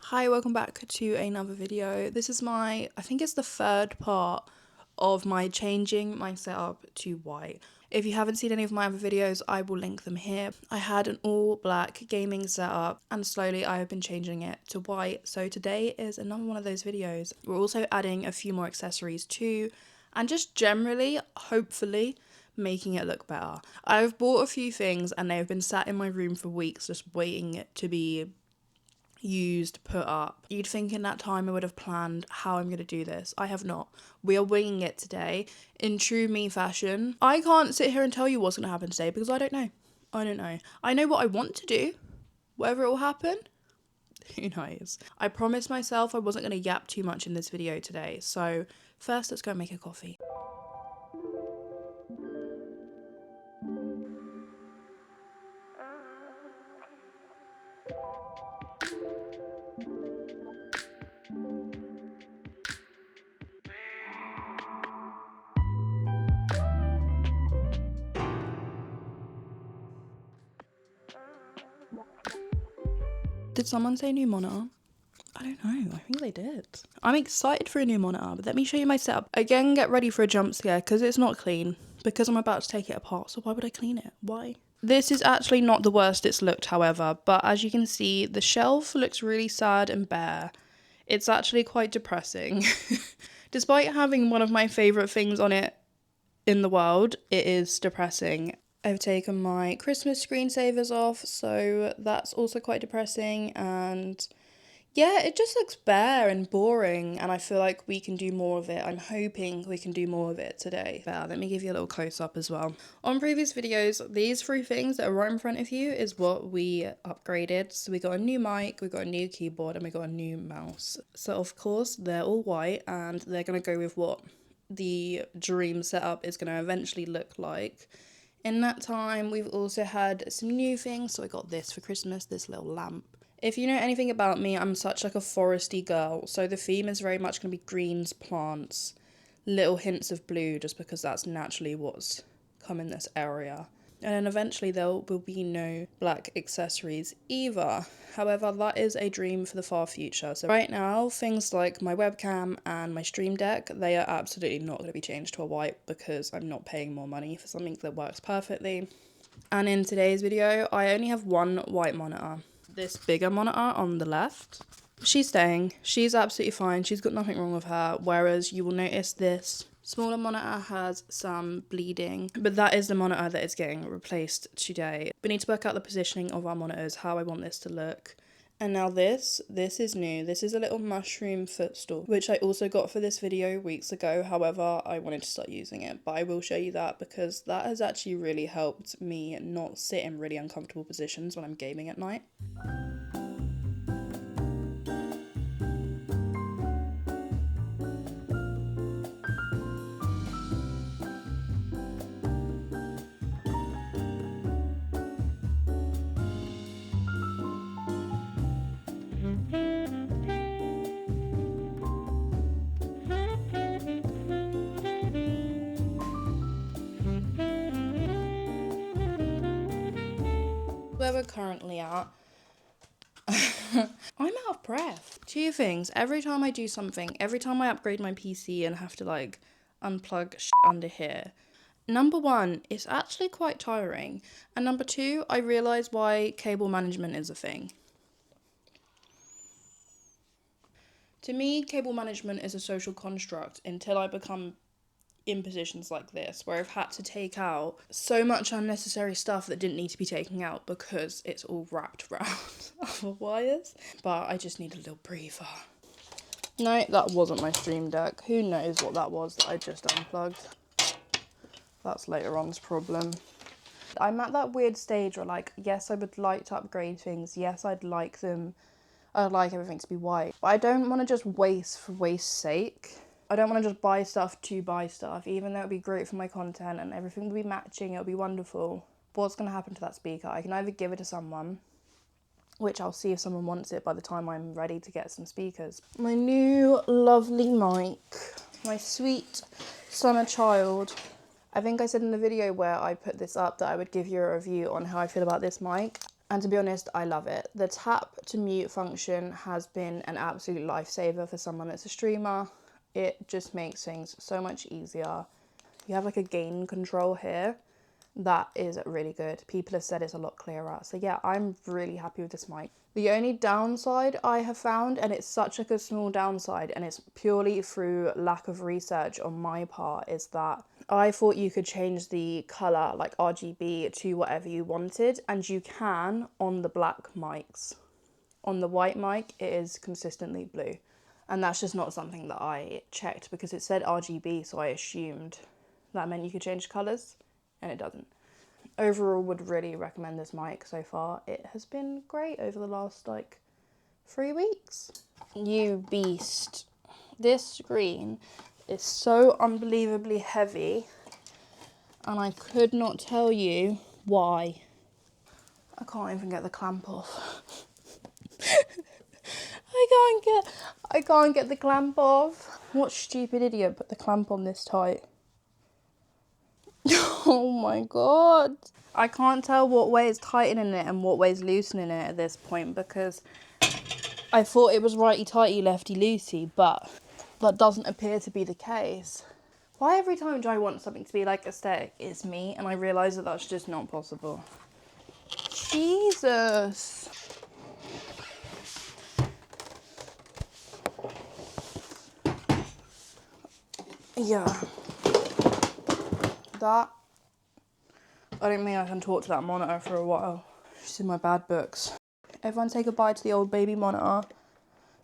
Hi, welcome back to another video. This is I think it's the third part of my changing my setup to white. If you haven't seen any of my other videos, I will link them here. I had an all black gaming setup and slowly I have been changing it to white. So today is another one of those videos. We're also adding a few more accessories too, and just generally, hopefully, making it look better. I've bought a few things and they've been sat in my room for weeks just waiting to be used, put up. You'd think in that time I would have planned how I'm going to do this. I have not. We are winging it today in true me fashion. I can't sit here and tell you what's going to happen today because I don't know. I know what I want to do. Whether it will happen, who knows. I promised myself I wasn't going to yap too much in this video today. So first, let's go make a coffee. Did someone say new monitor? I don't know, I think they did. I'm excited for a new monitor, but let me show you my setup. Again, get ready for a jump scare because it's not clean, because I'm about to take it apart, so why would I clean it? Why? This is actually not the worst it's looked, however, but as you can see, the shelf looks really sad and bare. It's actually quite depressing. Despite having one of my favourite things on it in the world, it is depressing. I've taken my Christmas screensavers off, so that's also quite depressing, and yeah, it just looks bare and boring, and I feel like we can do more of it. I'm hoping we can do more of it today. Let me give you a little close-up as well. On previous videos, these three things that are right in front of you is what we upgraded. So we got a new mic, we got a new keyboard, and we got a new mouse. So of course, they're all white, and they're going to go with what the dream setup is going to eventually look like. In that time, we've also had some new things. So I got this for Christmas, this little lamp. If you know anything about me, I'm such like a foresty girl. So the theme is very much going to be greens, plants, little hints of blue, just because that's naturally what's come in this area. And then eventually there will be no black accessories either. However, that is a dream for the far future. So right now, things like my webcam and my stream deck, they are absolutely not going to be changed to a white because I'm not paying more money for something that works perfectly. And in today's video, I only have one white monitor. This bigger monitor on the left, she's staying. She's absolutely fine. She's got nothing wrong with her. Whereas you will notice this smaller monitor has some bleeding, but that is the monitor that is getting replaced today. We need to work out the positioning of our monitors, how I want this to look. And now this is new. This is a little mushroom footstool, which I also got for this video weeks ago. However, I wanted to start using it, but I will show you that because that has actually really helped me not sit in really uncomfortable positions when I'm gaming at night. Where we're currently at, I'm out of breath. Two things. Every time I do something, every time I upgrade my PC and have to like unplug shit under here, number one, it's actually quite tiring. And number two, I realise why cable management is a thing. To me, cable management is a social construct until I become in positions like this, where I've had to take out so much unnecessary stuff that didn't need to be taken out because it's all wrapped around other wires. But I just need a little breather. No, that wasn't my stream deck. Who knows what that was that I just unplugged. That's later on's problem. I'm at that weird stage where like, yes, I would like to upgrade things. Yes, I'd like everything to be white. But I don't want to just waste for waste's sake. I don't want to just buy stuff to buy stuff, even though it would be great for my content and everything would be matching, it would be wonderful. But what's going to happen to that speaker? I can either give it to someone, which I'll see if someone wants it by the time I'm ready to get some speakers. My new lovely mic, my sweet summer child. I think I said in the video where I put this up that I would give you a review on how I feel about this mic. And to be honest, I love it. The tap to mute function has been an absolute lifesaver for someone that's a streamer. It just makes things so much easier. You have like a gain control here. That is really good. People have said it's a lot clearer. So yeah, I'm really happy with this mic. The only downside I have found, and it's such like a small downside, and it's purely through lack of research on my part, is that I thought you could change the colour, like RGB, to whatever you wanted, and you can on the black mics. On the white mic, it is consistently blue. And that's just not something that I checked because it said RGB, so I assumed that meant you could change colours, and it doesn't. Overall, would really recommend this mic so far. It has been great over the last like 3 weeks. You beast. This screen is so unbelievably heavy, and I could not tell you why. I can't even get the clamp off. I can't get the clamp off. What stupid idiot put the clamp on this tight? Oh my god. I can't tell what way is tightening it and what way is loosening it at this point because I thought it was righty tighty, lefty loosey, but that doesn't appear to be the case. Why every time do I want something to be like aesthetic, it's me, and I realise that that's just not possible. Jesus. Yeah. That, I don't think I can talk to that monitor for a while. She's in my bad books. Everyone say goodbye to the old baby monitor.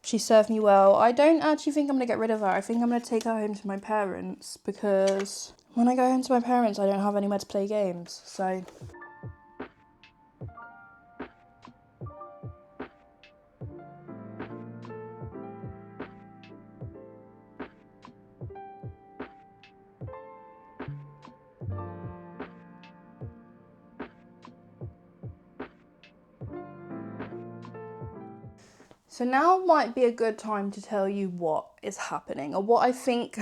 She served me well. I don't actually think I'm going to get rid of her. I think I'm going to take her home to my parents because when I go home to my parents, I don't have anywhere to play games. So now might be a good time to tell you what is happening or what I think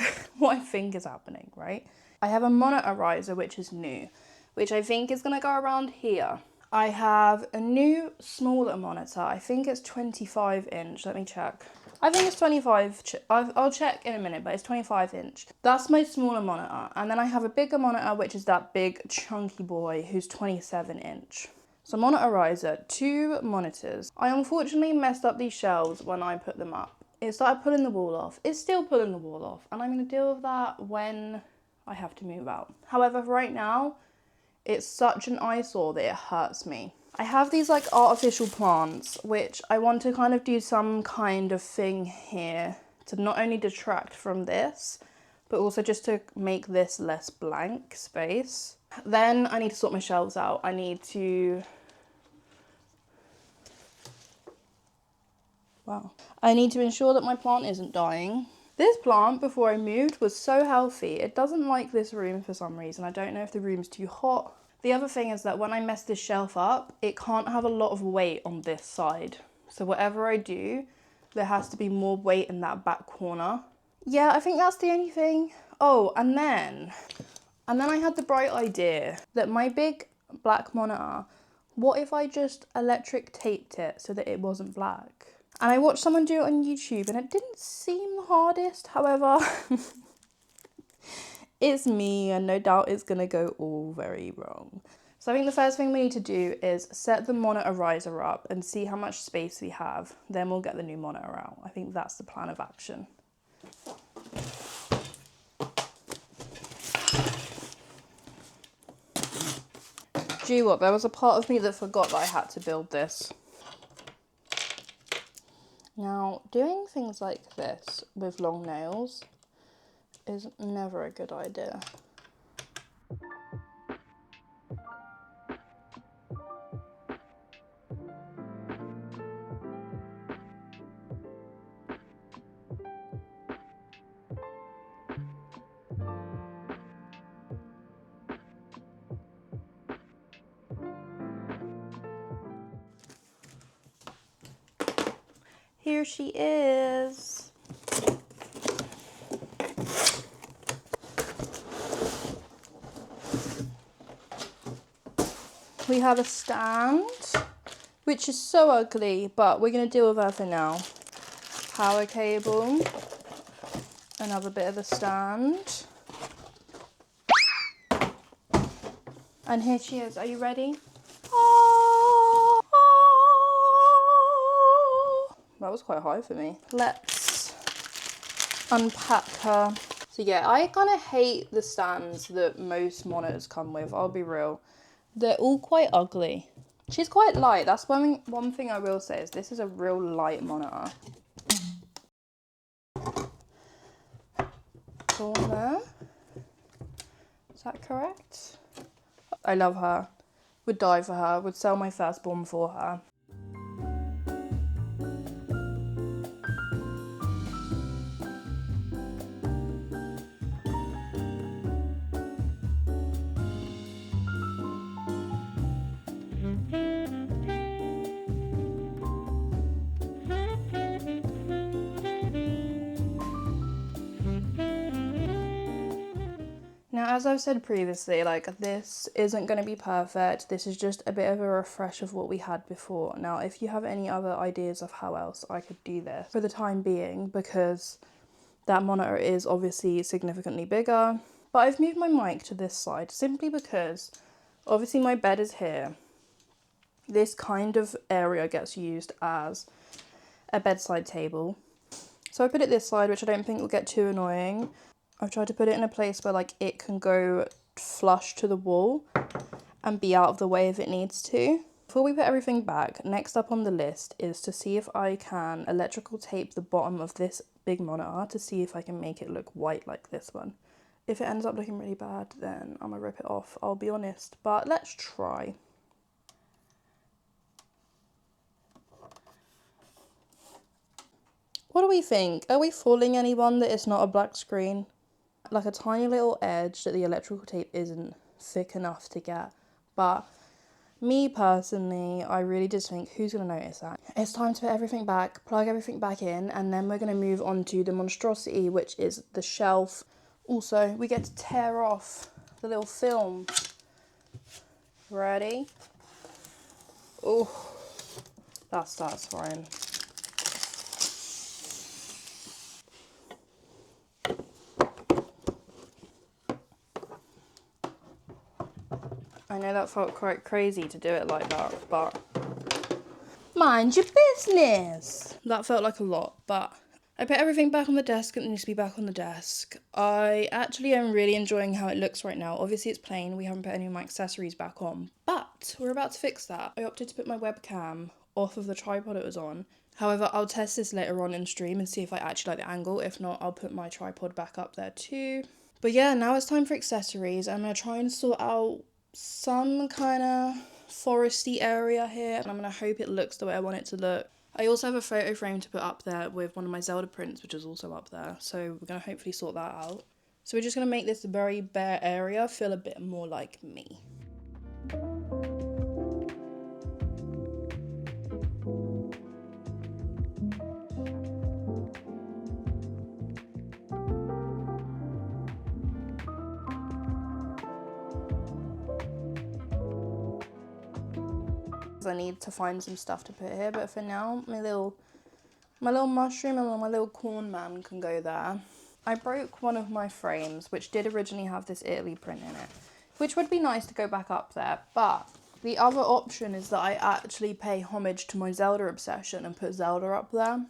is happening, right? I have a monitor riser which is new, which I think is going to go around here. I have a new smaller monitor. I think it's 25 inch. Let me check. I think it's 25. I'll check in a minute, but it's 25 inch. That's my smaller monitor. And then I have a bigger monitor, which is that big chunky boy who's 27 inch. So monitor riser, 2 monitors. I unfortunately messed up these shelves when I put them up. It started pulling the wall off. It's still pulling the wall off. And I'm going to deal with that when I have to move out. However, right now, it's such an eyesore that it hurts me. I have these like artificial plants, which I want to kind of do some kind of thing here to not only detract from this, but also just to make this less blank space. Then I need to sort my shelves out. I need to ensure that my plant isn't dying. This plant, before I moved, was so healthy. It doesn't like this room for some reason. I don't know if the room's too hot. The other thing is that when I mess this shelf up, it can't have a lot of weight on this side. So whatever I do, there has to be more weight in that back corner. Yeah, I think that's the only thing. Oh, and then I had the bright idea that my big black monitor, what if I just electric taped it so that it wasn't black? And I watched someone do it on YouTube and it didn't seem the hardest. However, it's me and no doubt it's going to go all very wrong. So I think the first thing we need to do is set the monitor riser up and see how much space we have. Then we'll get the new monitor out. I think that's the plan of action. Do you know what? There was a part of me that forgot that I had to build this. Now, doing things like this with long nails is never a good idea. Here she is. We have a stand which is so ugly, but we're going to deal with her for now. Power cable, another bit of the stand. And here she is. Are you ready? That was quite high for me. Let's unpack her. So yeah, I kind of hate the stands that most monitors come with, I'll be real. They're all quite ugly. She's quite light. That's one thing I will say is this is a real light monitor. Go on there. Is that correct? I love her. Would die for her. Would sell my firstborn for her. Now, as I've said previously, like, this isn't going to be perfect. This is just a bit of a refresh of what we had before. Now, if you have any other ideas of how else I could do this for the time being, because that monitor is obviously significantly bigger, but I've moved my mic to this side simply because obviously my bed is here. This kind of area gets used as a bedside table. So I put it this side, which I don't think will get too annoying. I've tried to put it in a place where like it can go flush to the wall and be out of the way if it needs to. Before we put everything back, next up on the list is to see if I can electrical tape the bottom of this big monitor to see if I can make it look white like this one. If it ends up looking really bad, then I'm gonna rip it off, I'll be honest, but let's try. What do we think? Are we fooling anyone that it's not a black screen? Like a tiny little edge that the electrical tape isn't thick enough to get. But me personally, I really just think, who's going to notice that? It's time to put everything back, plug everything back in, and then we're going to move on to the monstrosity, which is the shelf. Also, we get to tear off the little film. Ready? Oh, that's satisfying. I know that felt quite crazy to do it like that, but mind your business. That felt like a lot, but I put everything back on the desk. It needs to be back on the desk. I actually am really enjoying how it looks right now. Obviously it's plain, we haven't put any of my accessories back on, but we're about to fix that. I opted to put my webcam off of the tripod it was on. However, I'll test this later on in stream and see if I actually like the angle. If not, I'll put my tripod back up there too. But yeah, now it's time for accessories. I'm going to try and sort out some kind of foresty area here, and I'm going to hope it looks the way I want it to look. I also have a photo frame to put up there with one of my Zelda prints, which is also up there, so we're going to hopefully sort that out. So we're just going to make this very bare area feel a bit more like me. I need to find some stuff to put here, but for now my little mushroom and my little corn man can go there. I broke one of my frames, which did originally have this Italy print in it, which would be nice to go back up there, but the other option is that I actually pay homage to my Zelda obsession and put Zelda up there.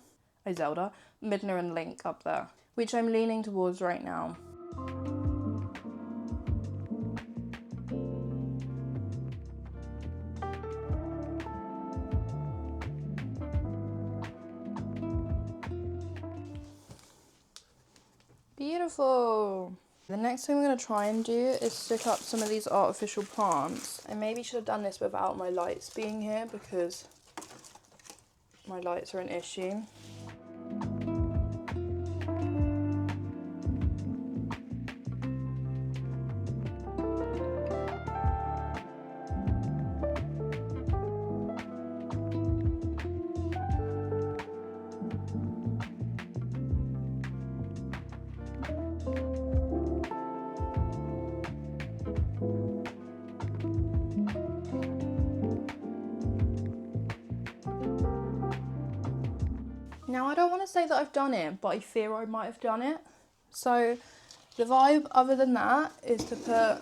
Zelda, Midna and Link up there, which I'm leaning towards right now. Beautiful. The next thing I'm going to try and do is stick up some of these artificial plants. I maybe should have done this without my lights being here because my lights are an issue. don't want to say that I've done it, but I fear I might have done it. So the vibe other than that is to put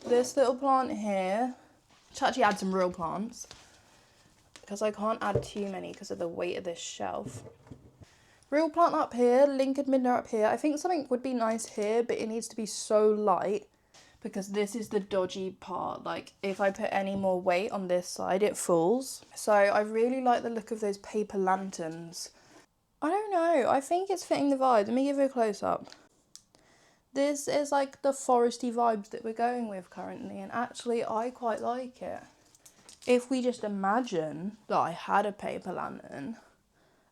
this little plant here, to actually add some real plants, because I can't add too many because of the weight of this shelf. Real plant up here, Lincoln Midna up here. I think something would be nice here, but it needs to be so light because this is the dodgy part. Like, if I put any more weight on this side, it falls. So I really like the look of those paper lanterns. I don't know, I think it's fitting the vibe. Let me give you a close-up. This is like the foresty vibes that we're going with currently, and actually I quite like it. If we just imagine that I had a paper lantern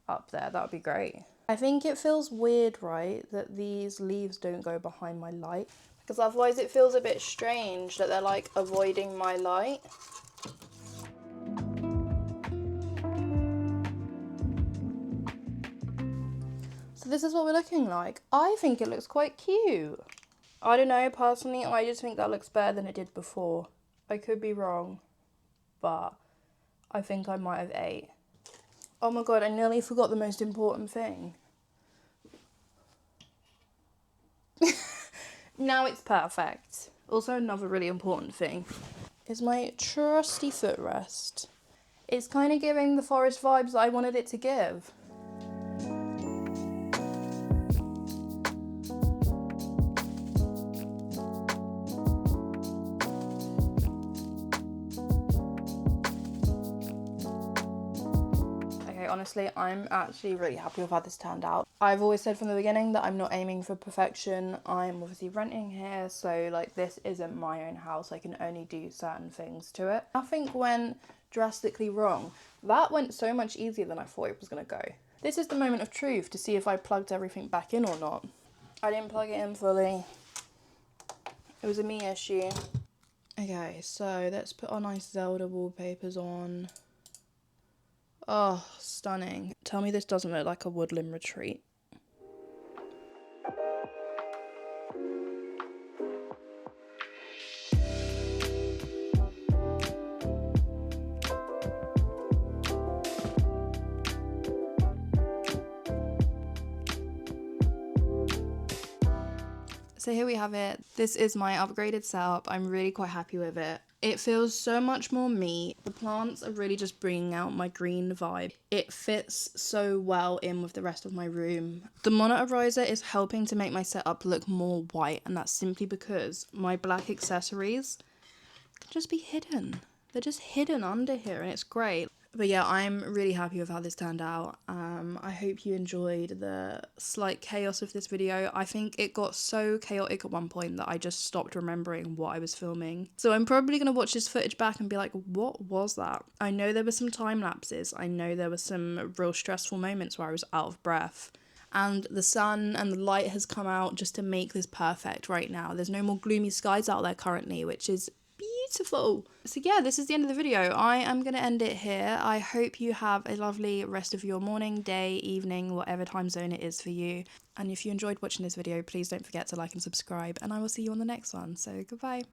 up there, that would be great. I think it feels weird, right, that these leaves don't go behind my light, because otherwise it feels a bit strange that they're like avoiding my light. So this is what we're looking like. I think it looks quite cute. I don't know, personally, I just think that looks better than it did before. I could be wrong, but I think I might have ate. Oh my god, I nearly forgot the most important thing. Now it's perfect. Also, another really important thing is my trusty footrest. It's kind of giving the forest vibes that I wanted it to give. Honestly, I'm actually really happy with how this turned out. I've always said from the beginning that I'm not aiming for perfection. I'm obviously renting here, so like this isn't my own house. I can only do certain things to it. Nothing went drastically wrong. That went so much easier than I thought it was gonna go. This is the moment of truth to see if I plugged everything back in or not. I didn't plug it in fully. It was a me issue. Okay, so let's put our nice Zelda wallpapers on. Oh, stunning. Tell me this doesn't look like a woodland retreat. So here we have it. This is my upgraded setup. I'm really quite happy with it. It feels so much more me. The plants are really just bringing out my green vibe. It fits so well in with the rest of my room. The monitor riser is helping to make my setup look more white, and that's simply because my black accessories can just be hidden. They're just hidden under here, and it's great. But yeah, I'm really happy with how this turned out. I hope you enjoyed the slight chaos of this video. I think it got so chaotic at one point that I just stopped remembering what I was filming. So I'm probably going to watch this footage back and be like, what was that? I know there were some time lapses. I know there were some real stressful moments where I was out of breath. And the sun and the light has come out just to make this perfect right now. There's no more gloomy skies out there currently, which is beautiful. So yeah, this is the end of the video. I am going to end it here. I hope you have a lovely rest of your morning, day, evening, whatever time zone it is for you. And if you enjoyed watching this video, please don't forget to like and subscribe, and I will see you on the next one. So goodbye.